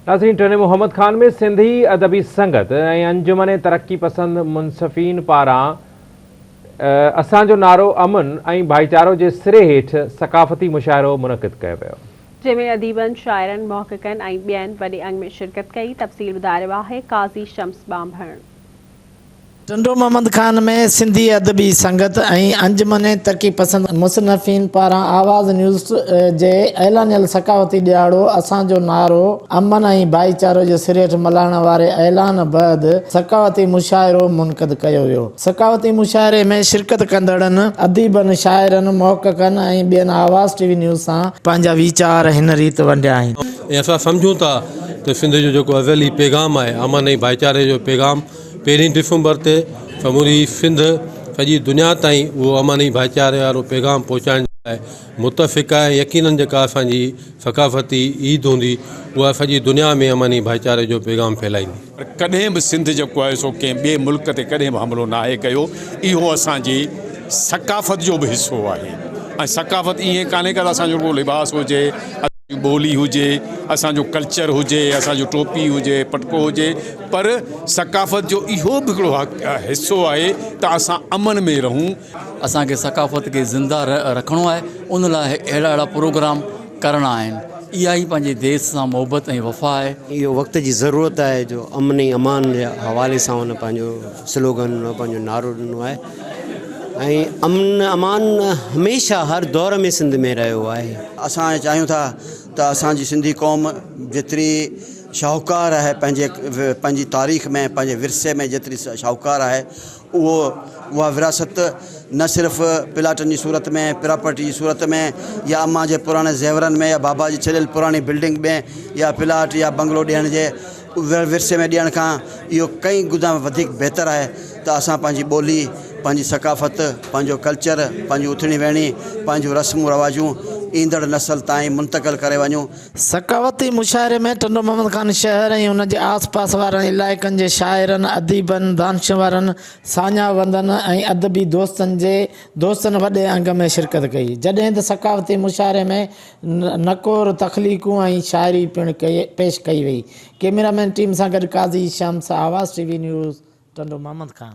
नाज़रीन, टने मोहम्मद खान में सिंधी अदबी संगत ऐं अंजुमन तरक्की पसंद मुंसफ़ीन पारां असांजो नारो अमन ऐं भाईचारो जे सिरे हेठि सकाफ़ती मुशाइरो मुनक़िद कयो वियो, जंहिंमें अदीबनि, शाइरनि, मुहक़क़नि ऐं ॿियनि वॾे अंग में शिरकत कई। तफ़सील ॿुधाए रहियो आहे काज़ी शम्स बांभण। टंडो मोहम्मद खान में सिंधी अदबी संगत ऐं अंजुमन तरक्की पसंद मुसन्नफ़ीन पारां आवाज़ न्यूज़ जे ऐलानियल सकाफ़ती ॾियारो असांजो नारो अमन ऐं भाईचारो जे सिरे हेठि मल्हाइण वारे ऐलान बैदि सकाफ़ती मुशाइरो मुनक़िद कयो वियो। सकाफ़ती मुशाइरे में शिरकत कंदड़नि अदीबनि, शाइरनि, मुहक़क़नि ऐं ॿियनि आवाज़ टीवी न्यूज़ सां पंहिंजा वीचार हिन रीति वंडिया आहिनि। असां सम्झूं था त सिंध जो जेको अवली पैगाम आहे, अमन ऐं भाईचारे जो पैगाम 1 डिसंबर ते समूरी सिंध सॼी दुनिया ताईं उहो अमन ऐं भाईचारे वारो पैगाम पहुचाइण जे लाइ मुतफ़िक़ आहे। यकीनन जेका असांजी सकाफ़ती ईद हूंदी उहा सॼी दुनिया में अमन ऐं भाईचारे जो पैगाम फैलाईंदी। कॾहिं बि सिंध जेको आहे सो कंहिं ॿिए मुल्क ते कॾहिं बि हमिलो न आहे कयो। इहो असांजी सकाफ़त जो बि हिसो आहे। ऐं सकाफ़त ईअं कान्हे का असांजो को लिबास हुजे, ॿोली हुजे, असांजो कल्चर हुजे, असांजो टोपी हुजे, पटको हुजे, पर सकाफ़त जो इहो बि हिकिड़ो हिसो आहे त असां अमन में रहूं। असांखे सकाफ़त खे ज़िंदा रखिणो आहे, उन लाइ अहिड़ा अहिड़ा प्रोग्राम करणा आहिनि। इहा ई पंहिंजे देश सां मोहबत ऐं वफ़ा आहे। इहो वक़्त जी ज़रूरत आहे जो अमन ऐं अमान जे हवाले सां हुन पंहिंजो स्लोगन, पंहिंजो नारो ॾिनो आहे। ऐं अमन अमान हमेशह हर दौर में सिंध में रहियो आहे। असां चाहियूं था त असांजी सिंधी क़ौम जेतिरी शाहूकार आहे पंहिंजी तारीख़ में, पंहिंजे विरसे में जेतिरी शाहूकार आहे, उहा विरासत न सिर्फ़ु प्लाटनि जी सूरत में, प्रॉपर्टी जी सूरत में, या अम्मा जे पुराणे ज़ेवरनि में, या बाबा जी छॾियल पुराणी बिल्डिंग में, या प्लाट या बंगलो ॾियण जे विरसे में ॾियण खां इहो कई गुना वधीक बहितरु आहे त असां पंहिंजी ॿोली, पंहिंजी सकाफ़त, पंहिंजो कल्चर, पंहिंजी उथणी वेहणी, पंहिंजूं रस्मूं रवाजूं ईंदड़ नस्ल ताईं मुंतक़िल करे वञूं। सकाफ़ती मुशाइरे में टंडो मोहम्मद खान शहर ऐं उन जे आस पास वारनि इलाइक़नि जे शाइरनि, अदीबनि, दानिशवरनि, साञावंदनि ऐं अदबी दोस्तनि वॾे अंग में शिरकत कई। जॾहिं त सकाफ़ती मुशाइरे में नकोर तख़लीक़ूं ऐं शाइरी पिणु पेश कई वई। कैमरामैन टीम सां गॾु काज़ी शम्स, आवाज़ टीवी न्यूज़, टंडो मोहम्मद खान।